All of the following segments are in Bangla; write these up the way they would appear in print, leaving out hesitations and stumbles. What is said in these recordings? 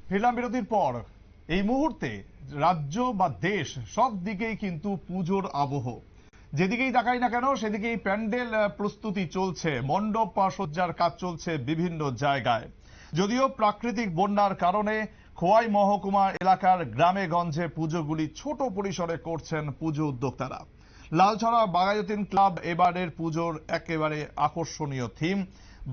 ফিরলাম বিরতির পর। এই মুহূর্তে রাজ্য বা দেশ সব দিকেই কিন্তু পুজোর আবহ। যেদিকেই তাকাই না কেন সেদিকেই প্যান্ডেল প্রস্তুতি চলছে, মণ্ডপ সজ্জার কাজ চলছে বিভিন্ন জায়গায়। যদিও প্রাকৃতিক বন্যার কারণে খোয়াই মহকুমা এলাকার গ্রামে গঞ্জে পুজোগুলি ছোট পরিসরে করছেন পুজো উদ্যোক্তারা। লালছড়া বাঘাযতীন ক্লাব এবারের পুজোর একেবারে আকর্ষণীয় থিম।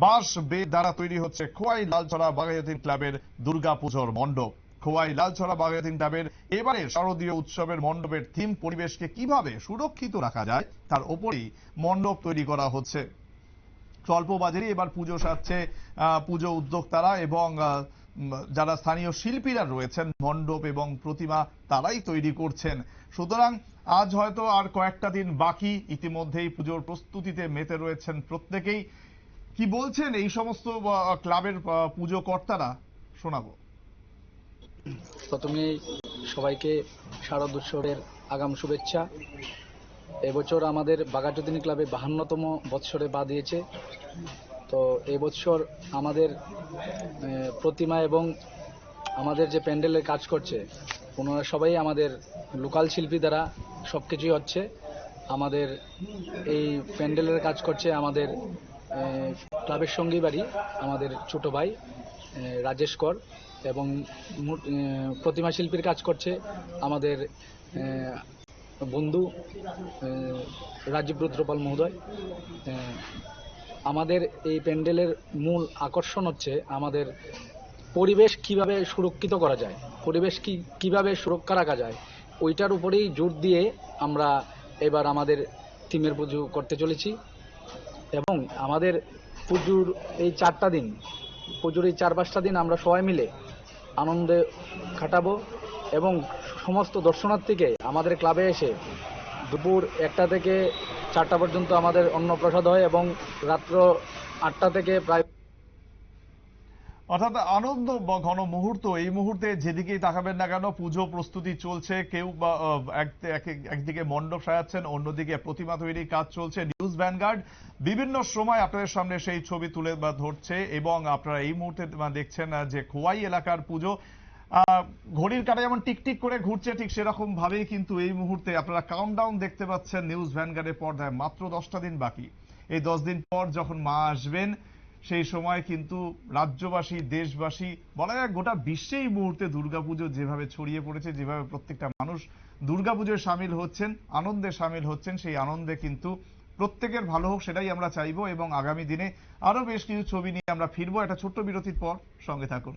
বাঁশ বেত দ্বারা তৈরি হচ্ছে খোয়াই লালছড়া বাঘাযতীন ক্লাবের দুর্গাপুজোর মণ্ডপ। খোয়াই লালছড়া বাঘাযতীন ক্লাবের এবারে শারদীয় উৎসবের মণ্ডপের থিম পরিবেশকে কিভাবে সুরক্ষিত রাখা যায় তার উপরেই মণ্ডপ তৈরি করা হচ্ছে। স্বল্প বাজারে এবার পুজো সাজছে পুজো উদ্যোক্তারা এবং যারা স্থানীয় শিল্পীরা রয়েছেন মণ্ডপ এবং প্রতিমা তারাই তৈরি করছেন। সুতরাং আজ হয়তো আর কয়েকটা দিন বাকি, ইতিমধ্যেই পুজোর প্রস্তুতিতে মেতে রয়েছেন প্রত্যেকেই। কি বলছেন এই সমস্ত ক্লাবের পুজো কর্তারা, শোনাবো। প্রথমেই সবাইকে শারদ উৎসবের আগাম শুভেচ্ছা। এবছর আমাদের বাঘাযতীন ক্লাবে 52তম বৎসরে পা দিয়েছে। তো এবছর আমাদের প্রতিমা এবং আমাদের যে প্যান্ডেলের কাজ করছে ওনারা সবাই আমাদের লোকাল শিল্পী দ্বারা সব কিছুই হচ্ছে। আমাদের এই প্যান্ডেলের কাজ করছে আমাদের ক্লাবের সঙ্গী বাড়ি আমাদের ছোট ভাই রাজেশ কর, এবং প্রতিমা শিল্পীর কাজ করছে আমাদের বন্ধু রাজীব রুদ্রপাল মহোদয়। আমাদের এই প্যান্ডেলের মূল আকর্ষণ হচ্ছে আমাদের পরিবেশ কিভাবে সুরক্ষিত করা যায়, পরিবেশ কিভাবে সুরক্ষা রাখা যায়, ওইটার উপরেই জোর দিয়ে আমরা এবার আমাদের থিমের পুজো করতে চলেছি। এবং আমাদের পুজোর এই 4টা দিন, পুজোর এই 4-5টা দিন আমরা সবাই মিলে আনন্দে কাটাবো এবং সমস্ত দর্শনার্থীকে আমাদের ক্লাবে এসে দুপুর 1টা থেকে 4টা পর্যন্ত আমাদের অন্নপ্রসাদ হয় এবং রাত্র 8টা থেকে প্রায় অর্থাৎ আনন্দ ঘন মুহূর্ত। এই মুহূর্তে যেদিকেই তাকাবেন না কেন পুজো প্রস্তুতি চলছে। কেউ একদিকে মণ্ডপ সাজাচ্ছেন, অন্যদিকে প্রতিমা তৈরির কাজ চলছে। নিউজ ভ্যানগার্ড বিভিন্ন সময় আপনাদের সামনে সেই ছবি তুলে ধরছে এবং আপনারা এই মুহূর্তে দেখছেন যে খোয়াই এলাকার পুজো ঘড়ির কাঁটা যেমন টিকটিক করে ঘুরছে, ঠিক সেরকম ভাবেই কিন্তু এই মুহূর্তে আপনারা কাউন্টডাউন দেখতে পাচ্ছেন নিউজ ভ্যানগার্ডের পর্দায়। মাত্র 10টা দিন বাকি। এই 10 দিন পর যখন মা আসবেন সেই সময় কিন্তু রাজ্যবাসী, দেশবাসী, বলা যায় গোটা বিশ্বে এই মুহূর্তে দুর্গাপুজো যেভাবে ছড়িয়ে পড়েছে, যেভাবে প্রত্যেকটা মানুষ দুর্গাপুজোয় সামিল হচ্ছেন, আনন্দে সামিল হচ্ছেন, সেই আনন্দে কিন্তু প্রত্যেকের ভালো হোক সেটাই আমরা চাইবো। এবং আগামী দিনে আরো বেশ কিছু ছবি নিয়ে আমরা ফিরবো একটা ছোট্ট বিরতির পর। সঙ্গে থাকুন।